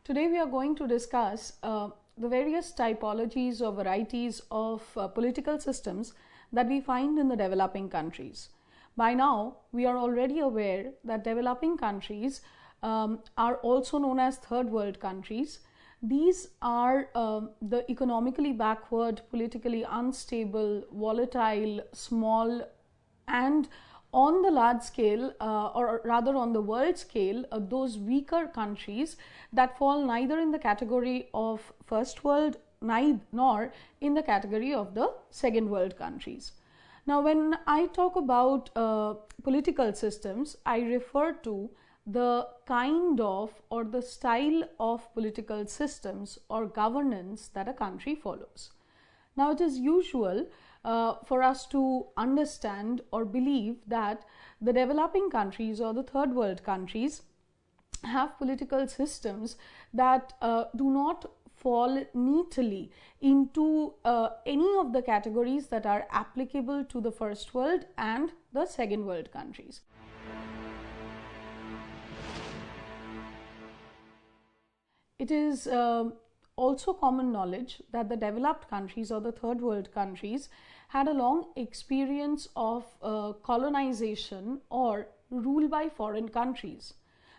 Today we are going to discuss the various typologies or varieties of political systems that we find in the developing countries. By now, we are already aware that developing countries are also known as third world countries. These are the economically backward, politically unstable, volatile, small, and on the large scale, or rather on the world scale, those weaker countries that fall neither in the category of first world nor in the category of the second world countries. Now, when I talk about political systems, I refer to the kind of or the style of political systems or governance that a country follows. Now, it is usual for us to understand or believe that the developing countries or the third world countries have political systems that do not fall neatly into any of the categories that are applicable to the first world and the second world countries. It is also common knowledge that the developed countries or the third world countries had a long experience of colonization or rule by foreign countries.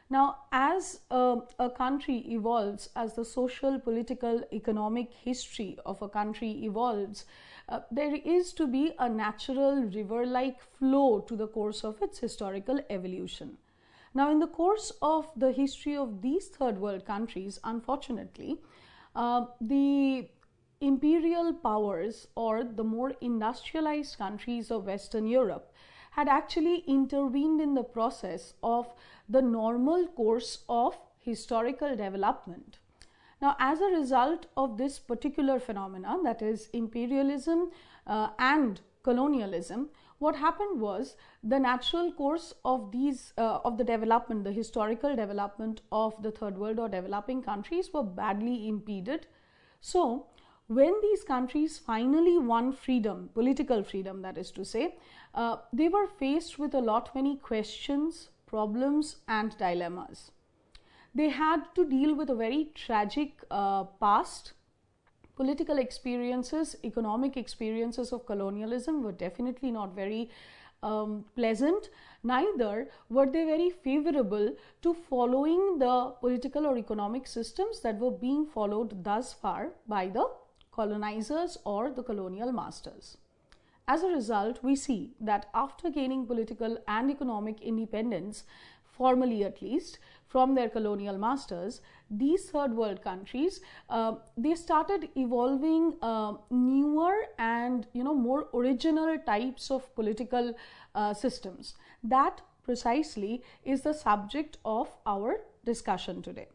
Now, as a country evolves, as the social, political, economic history of a country evolves, there is to be a natural river-like flow to the course of its historical evolution. Now, in the course of the history of these third world countries, unfortunately, the imperial powers or the more industrialized countries of Western Europe had actually intervened in the process of the normal course of historical development. Now, as a result of this particular phenomena, that is imperialism and colonialism, what happened was the natural course of these of the development, the historical development of the third world or developing countries were badly impeded. So, when these countries finally won freedom, political freedom that is to say, they were faced with a lot many questions, problems and dilemmas. They had to deal with a very tragic past. Political experiences, economic experiences of colonialism were definitely not very pleasant. Neither were they very favorable to following the political or economic systems that were being followed thus far by the colonizers or the colonial masters. As a result, we see that after gaining political and economic independence, formally at least, from their colonial masters, these third world countries, they started evolving newer and more original types of political systems. That precisely is the subject of our discussion today.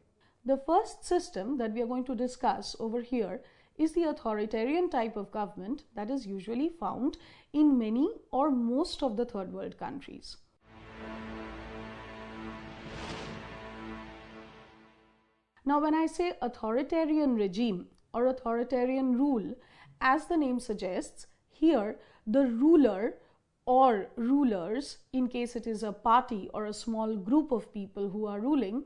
The first system that we are going to discuss over here is the authoritarian type of government that is usually found in many or most of the third world countries. Now, when I say authoritarian regime or authoritarian rule, as the name suggests, here the ruler or rulers, in case it is a party or a small group of people who are ruling,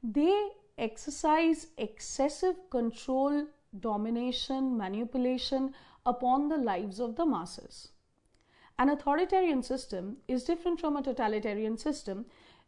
they exercise excessive control, domination, manipulation upon the lives of the masses. An authoritarian system is different from a totalitarian system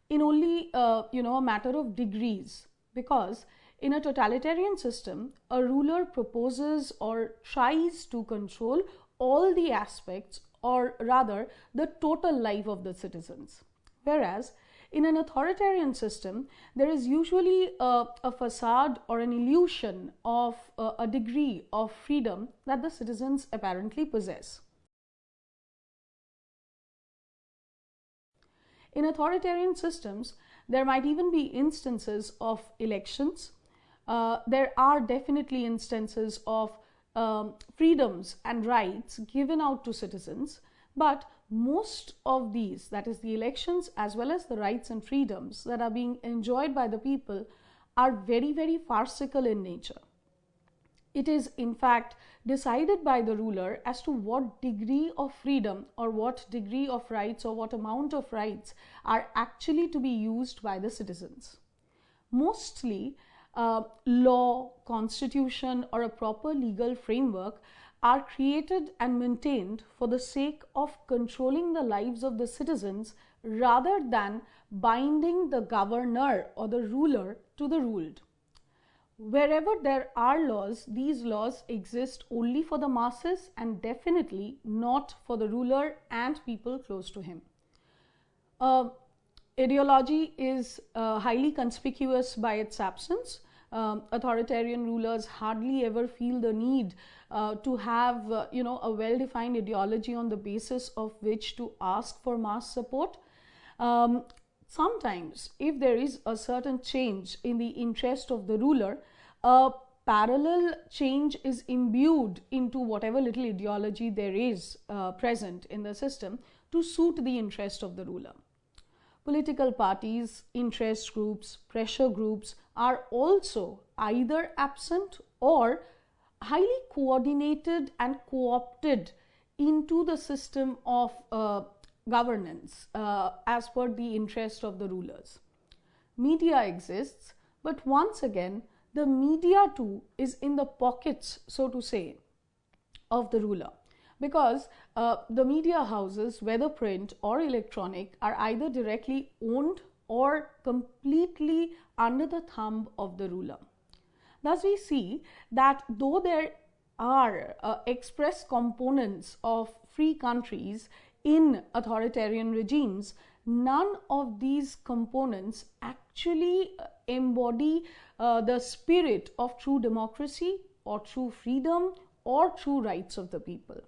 in only a matter of degrees, because in a totalitarian system, a ruler proposes or tries to control all the aspects, or rather the total life of the citizens. Whereas in an authoritarian system, there is usually a facade or an illusion of a degree of freedom that the citizens apparently possess. In authoritarian systems, there might even be instances of elections. There are definitely instances of freedoms and rights given out to citizens, but most of these, that is the elections as well as the rights and freedoms that are being enjoyed by the people, are very, very farcical in nature. It is in fact decided by the ruler as to what degree of freedom or what degree of rights or what amount of rights are actually to be used by the citizens. Mostly law, constitution, or a proper legal framework are created and maintained for the sake of controlling the lives of the citizens rather than binding the governor or the ruler to the ruled. Wherever there are laws, these laws exist only for the masses and definitely not for the ruler and people close to him. Ideology is highly conspicuous by its absence. Authoritarian rulers hardly ever feel the need to have a well-defined ideology on the basis of which to ask for mass support. Sometimes, if there is a certain change in the interest of the ruler, a parallel change is imbued into whatever little ideology there is present in the system to suit the interest of the ruler. Political parties, interest groups, pressure groups are also either absent or highly coordinated and co-opted into the system of governance as per the interest of the rulers. Media exists, but once again, the media too is in the pockets, so to say, of the ruler, because the media houses, whether print or electronic, are either directly owned or completely under the thumb of the ruler. Thus, we see that though there are express components of free countries in authoritarian regimes, none of these components actually embody the spirit of true democracy or true freedom or true rights of the people.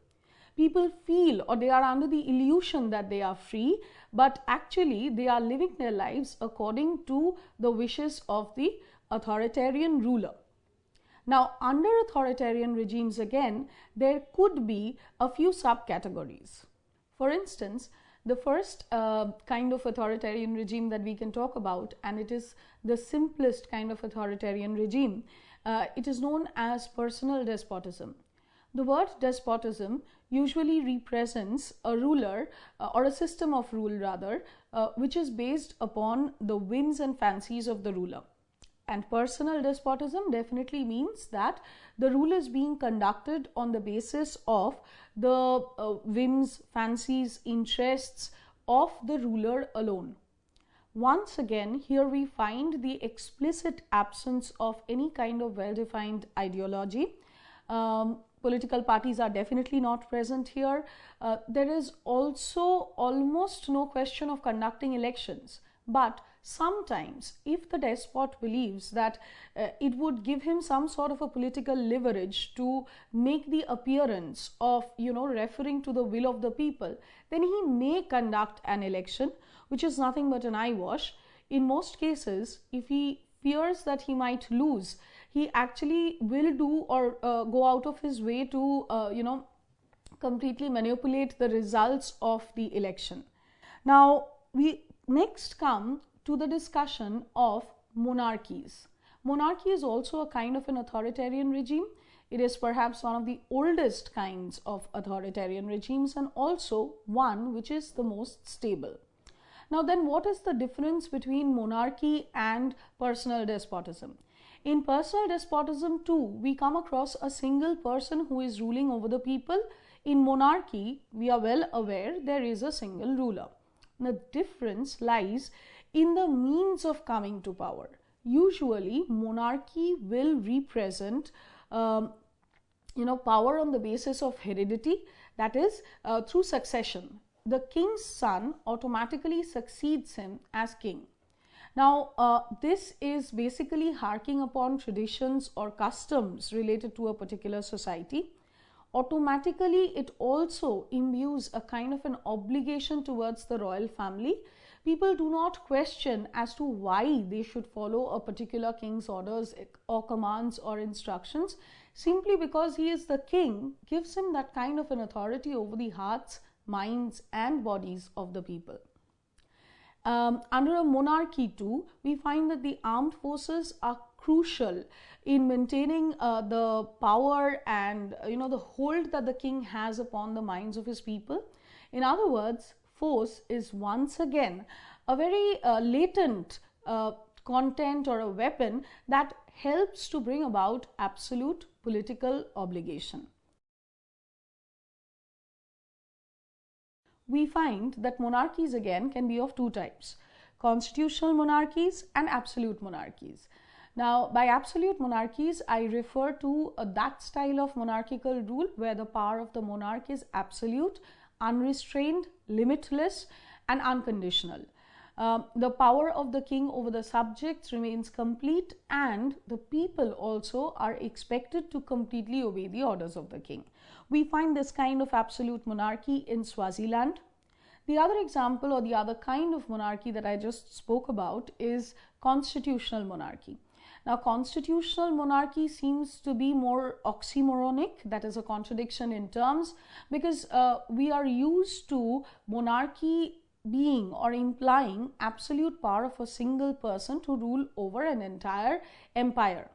People feel, or they are under the illusion that they are free, but actually they are living their lives according to the wishes of the authoritarian ruler. Now, under authoritarian regimes again, there could be a few subcategories. For instance, the first kind of authoritarian regime that we can talk about, and it is the simplest kind of authoritarian regime, it is known as personal despotism. The word despotism usually represents a ruler or a system of rule rather, which is based upon the whims and fancies of the ruler. And personal despotism definitely means that the rule is being conducted on the basis of the whims, fancies, interests of the ruler alone. Once again, here we find the explicit absence of any kind of well-defined ideology. Political parties are definitely not present here. There is also almost no question of conducting elections. But sometimes, if the despot believes that it would give him some sort of a political leverage to make the appearance of, referring to the will of the people, then he may conduct an election, which is nothing but an eyewash. In most cases, if he fears that he might lose, he actually will do or go out of his way to, completely manipulate the results of the election. Now, we next come to the discussion of monarchies. Monarchy is also a kind of an authoritarian regime. It is perhaps one of the oldest kinds of authoritarian regimes and also one which is the most stable. Now then, what is the difference between monarchy and personal despotism? In personal despotism too, we come across a single person who is ruling over the people. In monarchy, we are well aware there is a single ruler. The difference lies in the means of coming to power. Usually, monarchy will represent, power on the basis of heredity, that is, through succession. The king's son automatically succeeds him as king. Now, this is basically harking upon traditions or customs related to a particular society. Automatically, it also imbues a kind of an obligation towards the royal family. People do not question as to why they should follow a particular king's orders or commands or instructions. Simply because he is the king gives him that kind of an authority over the hearts, minds and bodies of the people. Under a monarchy too, we find that the armed forces are crucial in maintaining the power and the hold that the king has upon the minds of his people. In other words, force is once again a very latent content or a weapon that helps to bring about absolute political obligation. We find that monarchies again can be of two types: constitutional monarchies and absolute monarchies. Now, by absolute monarchies, I refer to that style of monarchical rule where the power of the monarch is absolute, unrestrained, limitless, and unconditional. The power of the king over the subjects remains complete, and the people also are expected to completely obey the orders of the king. We find this kind of absolute monarchy in Swaziland. The other example, or the other kind of monarchy that I just spoke about, is constitutional monarchy. Now, constitutional monarchy seems to be more oxymoronic, that is a contradiction in terms, because we are used to monarchy being or implying absolute power of a single person to rule over an entire empire.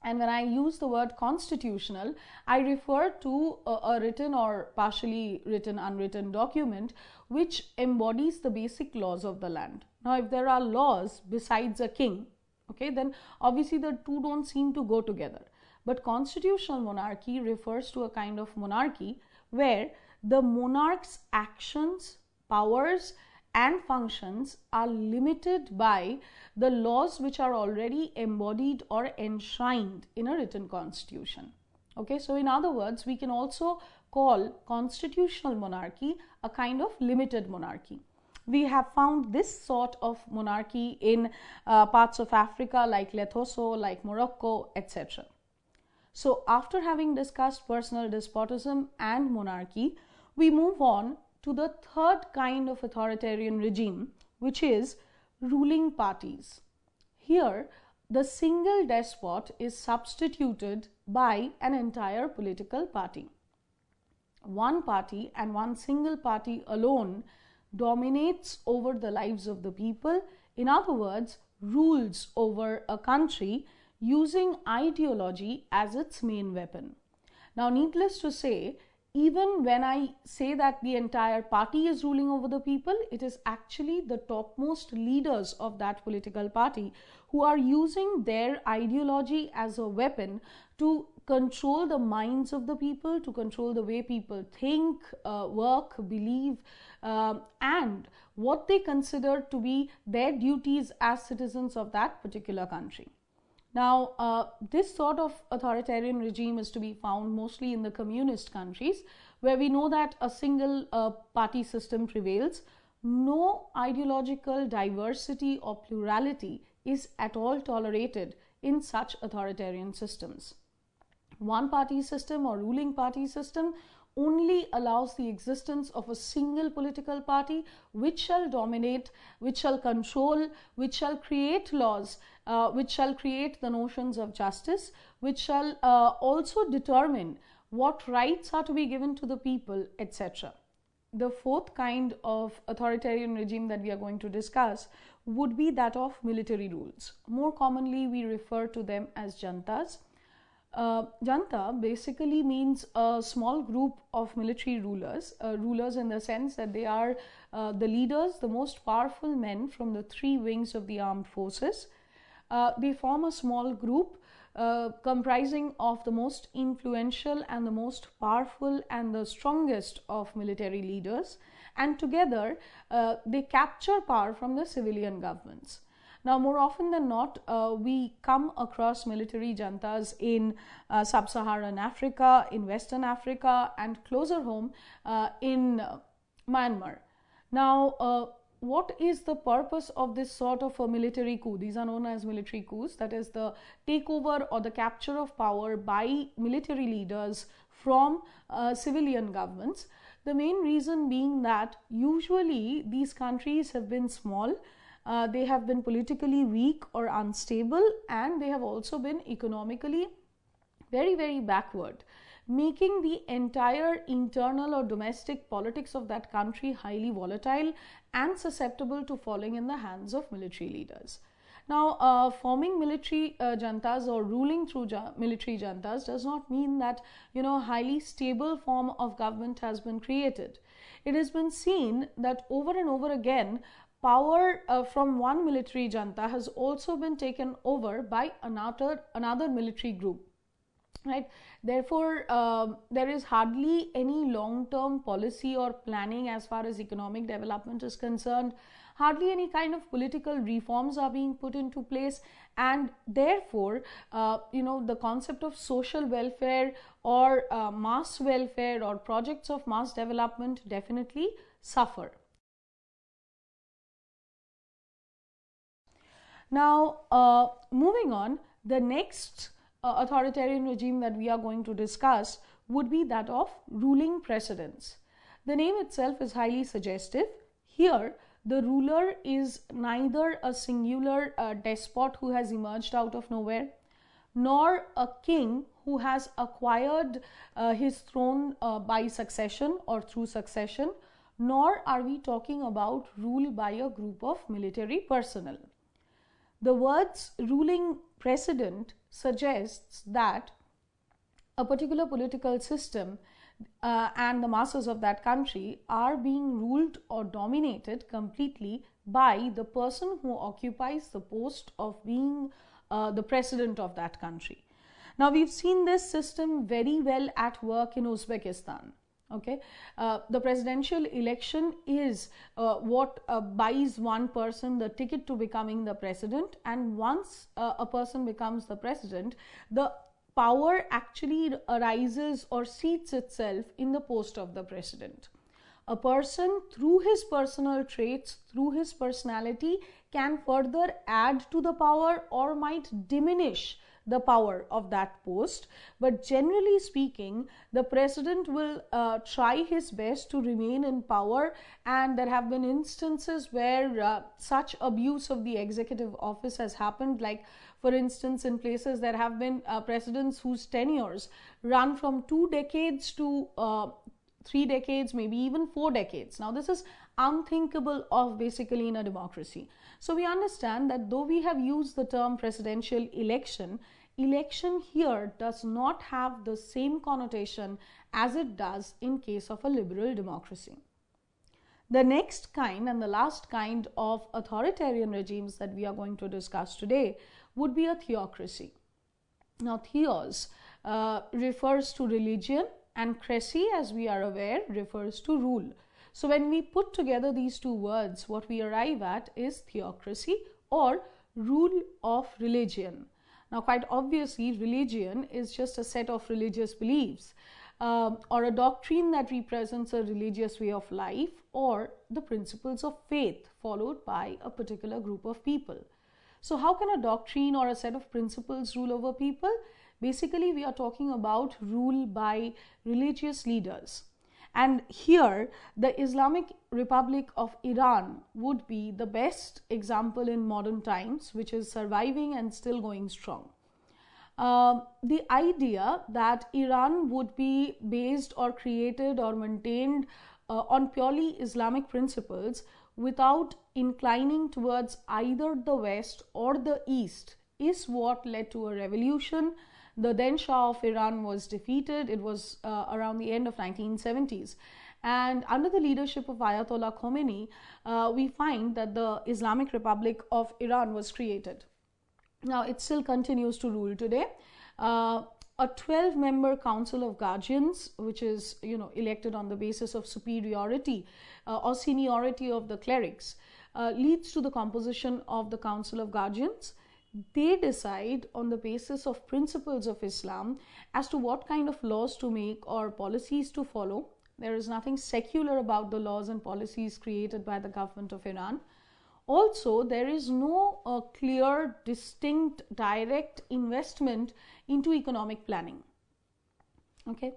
And when I use the word constitutional, I refer to a written or partially written, unwritten document which embodies the basic laws of the land. Now, if there are laws besides a king, okay, then obviously the two don't seem to go together. But constitutional monarchy refers to a kind of monarchy where the monarch's actions, powers, and functions are limited by the laws which are already embodied or enshrined in a written constitution. Okay, so in other words, we can also call constitutional monarchy a kind of limited monarchy. We have found this sort of monarchy in parts of Africa like Lesotho, like Morocco, etc. So after having discussed personal despotism and monarchy, we move on to the third kind of authoritarian regime, which is ruling parties. Here, the single despot is substituted by an entire political party. One party and one single party alone dominates over the lives of the people. In other words, rules over a country using ideology as its main weapon. Now, needless to say, even when I say that the entire party is ruling over the people, it is actually the topmost leaders of that political party who are using their ideology as a weapon to control the minds of the people, to control the way people think, work, believe, and what they consider to be their duties as citizens of that particular country. Now, this sort of authoritarian regime is to be found mostly in the communist countries, where we know that a single party system prevails. No ideological diversity or plurality is at all tolerated in such authoritarian systems. One party system or ruling party system only allows the existence of a single political party which shall dominate, which shall control, which shall create laws, which shall create the notions of justice, which shall also determine what rights are to be given to the people, etc. The fourth kind of authoritarian regime that we are going to discuss would be that of military rules. More commonly, we refer to them as jantas. Janta basically means a small group of military rulers, rulers in the sense that they are the leaders, the most powerful men from the three wings of the armed forces. They form a small group comprising of the most influential and the most powerful and the strongest of military leaders, and together they capture power from the civilian governments. Now, more often than not, we come across military jantas in sub-Saharan Africa, in Western Africa, and closer home in Myanmar. Now, what is the purpose of this sort of a military coup? These are known as military coups, that is the takeover or the capture of power by military leaders from civilian governments. The main reason being that usually these countries have been small, they have been politically weak or unstable, and they have also been economically very, very backward, making the entire internal or domestic politics of that country highly volatile and susceptible to falling in the hands of military leaders. Now, forming military jantas or ruling through military jantas does not mean that, a highly stable form of government has been created. It has been seen that over and over again, power from one military junta has also been taken over by another military group, right? Therefore, there is hardly any long-term policy or planning as far as economic development is concerned. Hardly any kind of political reforms are being put into place, and therefore, the concept of social welfare or mass welfare or projects of mass development definitely suffer. Now, moving on, the next authoritarian regime that we are going to discuss would be that of ruling presidents. The name itself is highly suggestive. Here, the ruler is neither a singular despot who has emerged out of nowhere, nor a king who has acquired his throne by succession or through succession, nor are we talking about rule by a group of military personnel. The words ruling president suggests that a particular political system and the masses of that country are being ruled or dominated completely by the person who occupies the post of being the president of that country. Now, we've seen this system very well at work in Uzbekistan. Okay, the presidential election is what buys one person the ticket to becoming the president, and once a person becomes the president, the power actually arises or seats itself in the post of the president. A person, through his personal traits, through his personality, can further add to the power or might diminish the power of that post, but generally speaking, the president will try his best to remain in power, and there have been instances where such abuse of the executive office has happened. Like, for instance, in places there have been presidents whose tenures run from 2 decades to 3 decades, maybe even 4 decades. Now, this is unthinkable of basically in a democracy. So we understand that though we have used the term presidential election, election here does not have the same connotation as it does in case of a liberal democracy. The next kind and the last kind of authoritarian regimes that we are going to discuss today would be a theocracy. Now, theos refers to religion, and cracy, as we are aware, refers to rule. So when we put together these two words, what we arrive at is theocracy or rule of religion. Now, quite obviously, religion is just a set of religious beliefs or a doctrine that represents a religious way of life or the principles of faith followed by a particular group of people. So how can a doctrine or a set of principles rule over people? Basically, we are talking about rule by religious leaders. And here, the Islamic Republic of Iran would be the best example in modern times, which is surviving and still going strong. The idea that Iran would be based or created or maintained on purely Islamic principles without inclining towards either the West or the East is what led to a revolution. The then Shah of Iran was defeated. It was around the end of 1970s. And under the leadership of Ayatollah Khomeini, we find that the Islamic Republic of Iran was created. Now, it still continues to rule today. A 12-member Council of Guardians, which is elected on the basis of superiority or seniority of the clerics, leads to the composition of the Council of Guardians. They decide on the basis of principles of Islam as to what kind of laws to make or policies to follow. There is nothing secular about the laws and policies created by the government of Iran. Also, there is no clear, distinct, direct investment into economic planning. Okay,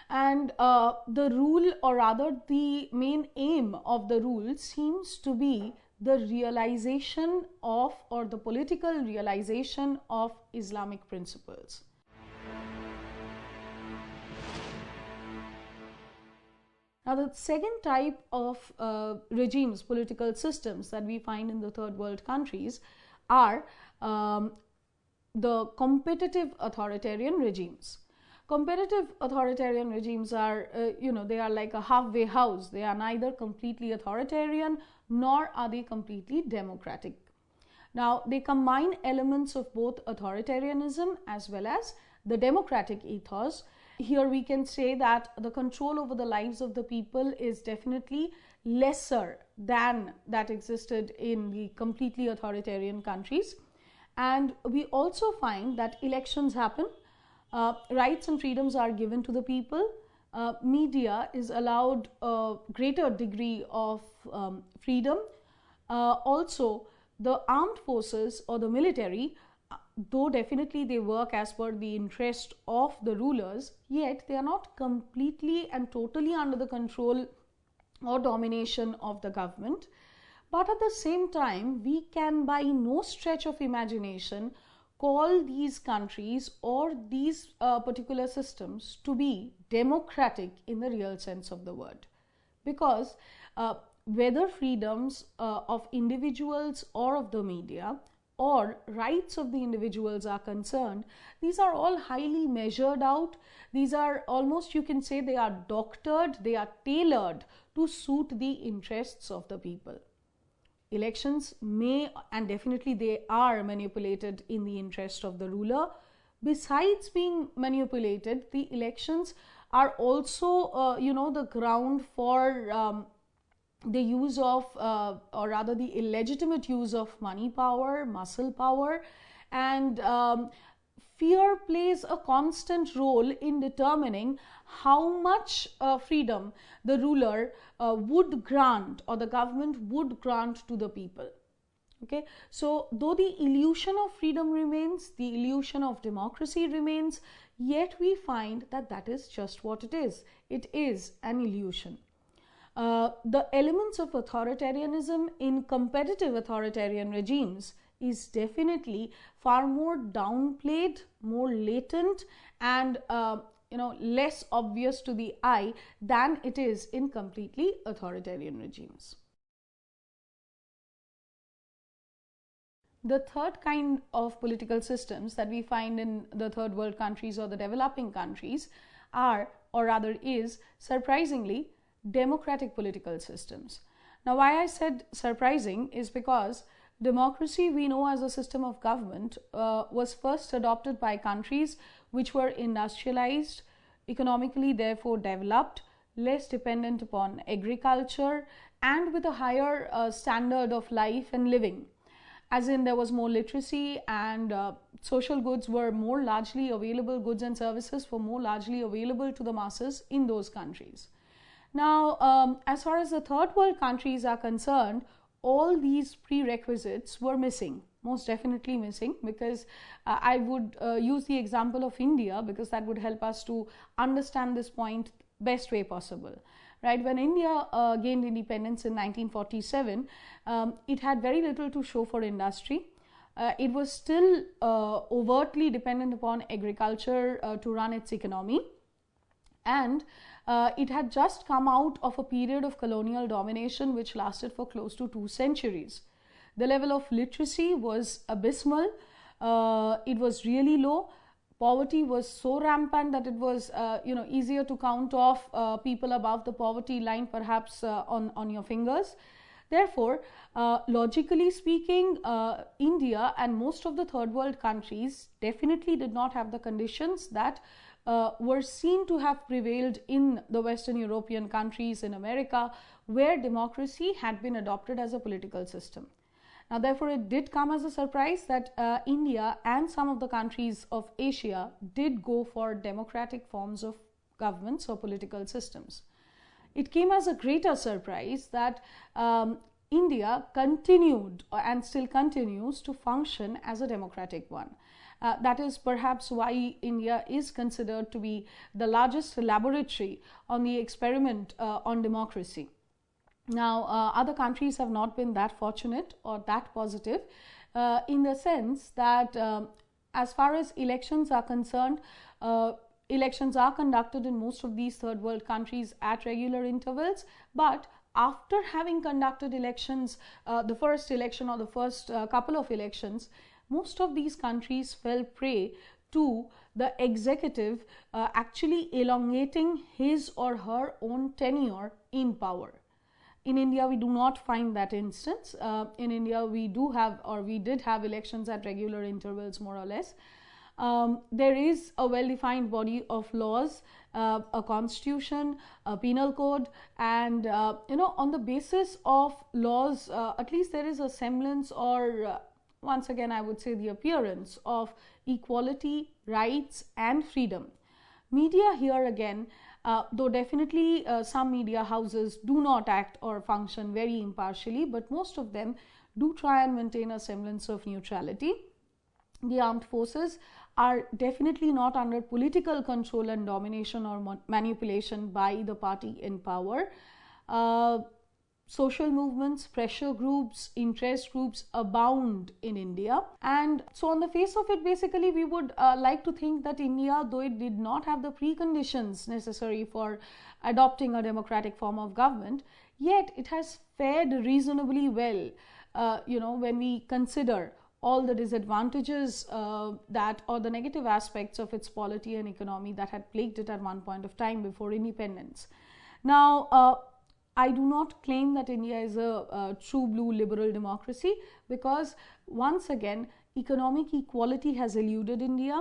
and the rule, or rather the main aim of the rule, seems to be the realization of, or the political realization of, Islamic principles. Now, the second type of regimes, political systems that we find in the third world countries are the competitive authoritarian regimes. Competitive authoritarian regimes are, they are like a halfway house. They are neither completely authoritarian nor are they completely democratic. Now, they combine elements of both authoritarianism as well as the democratic ethos. Here we can say that the control over the lives of the people is definitely lesser than that existed in the completely authoritarian countries. And we also find that elections happen, rights and freedoms are given to the people, media is allowed a greater degree of freedom. Also, the armed forces or the military, though definitely they work as per the interest of the rulers, yet they are not completely and totally under the control or domination of the government. But at the same time, we can by no stretch of imagination call these countries or these particular systems to be democratic in the real sense of the word, because whether freedoms of individuals or of the media or rights of the individuals are concerned, these are all highly measured out. These are almost, you can say, they are doctored, they are tailored to suit the interests of the people. Elections may and definitely they are manipulated in the interest of the ruler. Besides being manipulated, the elections are also, the ground for the use of, or rather the illegitimate use of money power, muscle power, and fear plays a constant role in determining how much freedom the ruler would grant or the government would grant to the people. Okay, so though the illusion of freedom remains, the illusion of democracy remains, yet we find that that is just what it is. It is an illusion. The elements of authoritarianism in competitive authoritarian regimes is definitely far more downplayed, more latent, and less obvious to the eye than it is in completely authoritarian regimes. The third kind of political systems that we find in the third world countries or the developing countries are, or rather is, surprisingly, democratic political systems. Now, why I said surprising is because democracy, we know as a system of government, was first adopted by countries which were industrialized, economically therefore developed, less dependent upon agriculture, and with a higher standard of life and living. As in, there was more literacy and social goods were more largely available, goods and services were more largely available to the masses in those countries. Now, as far as the third world countries are concerned, all these prerequisites were missing, most definitely missing, because I would use the example of India because that would help us to understand this point best way possible. Right, when India gained independence in 1947, it had very little to show for industry. It was still overtly dependent upon agriculture to run its economy, and it had just come out of a period of colonial domination which lasted for close to 2 centuries. The level of literacy was abysmal. It was really low. Poverty was so rampant that it was easier to count off people above the poverty line perhaps on your fingers. Therefore, logically speaking, India and most of the third world countries definitely did not have the conditions that were seen to have prevailed in the Western European countries, in America, where democracy had been adopted as a political system. Now, therefore, it did come as a surprise that India and some of the countries of Asia did go for democratic forms of governments or political systems. It came as a greater surprise that India continued and still continues to function as a democratic one. That is perhaps why India is considered to be the largest laboratory on the experiment on democracy. Now, other countries have not been that fortunate or that positive in the sense that as far as elections are concerned, elections are conducted in most of these third world countries at regular intervals, but after having conducted elections, the first election or the first couple of elections, most of these countries fell prey to the executive actually elongating his or her own tenure in power. In India, we do not find that instance. In India, we do have, or we did have, elections at regular intervals, more or less. There is a well-defined body of laws, a constitution, a penal code, and on the basis of laws, at least there is a semblance, or once again I would say the appearance of equality, rights and freedom. Media here again, though definitely some media houses do not act or function very impartially, but most of them do try and maintain a semblance of neutrality. The armed forces are definitely not under political control and domination or manipulation by the party in power. Social movements, pressure groups, interest groups abound in India. And so on the face of it, basically we would like to think that India, though it did not have the preconditions necessary for adopting a democratic form of government, yet it has fared reasonably well, when we consider all the disadvantages that, or the negative aspects of its polity and economy that had plagued it at one point of time before independence. Now, I do not claim that India is a true blue liberal democracy, because once again economic equality has eluded India.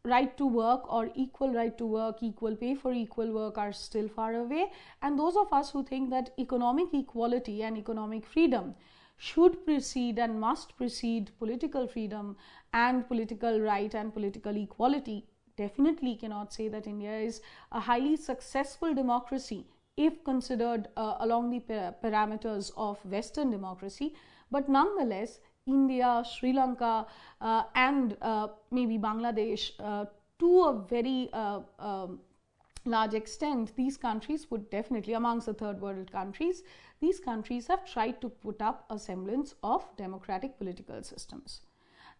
Right to work, or equal right to work, equal pay for equal work, are still far away. And those of us who think that economic equality and economic freedom should precede and must precede political freedom and political right and political equality, definitely cannot say that India is a highly successful democracy if considered along the parameters of Western democracy. But nonetheless, India, Sri Lanka and maybe Bangladesh, to a very large extent, these countries would definitely, amongst the third world countries, these countries have tried to put up a semblance of democratic political systems.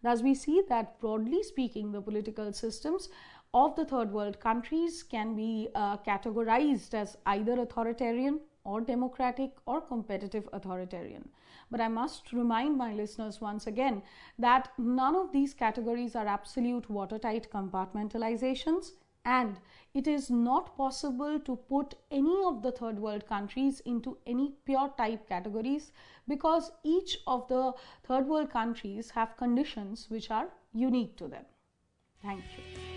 Thus, we see that broadly speaking, the political systems of the third world countries can be categorized as either authoritarian or democratic or competitive authoritarian. But I must remind my listeners once again that none of these categories are absolute watertight compartmentalizations, and it is not possible to put any of the third world countries into any pure type categories, because each of the third world countries have conditions which are unique to them. Thank you.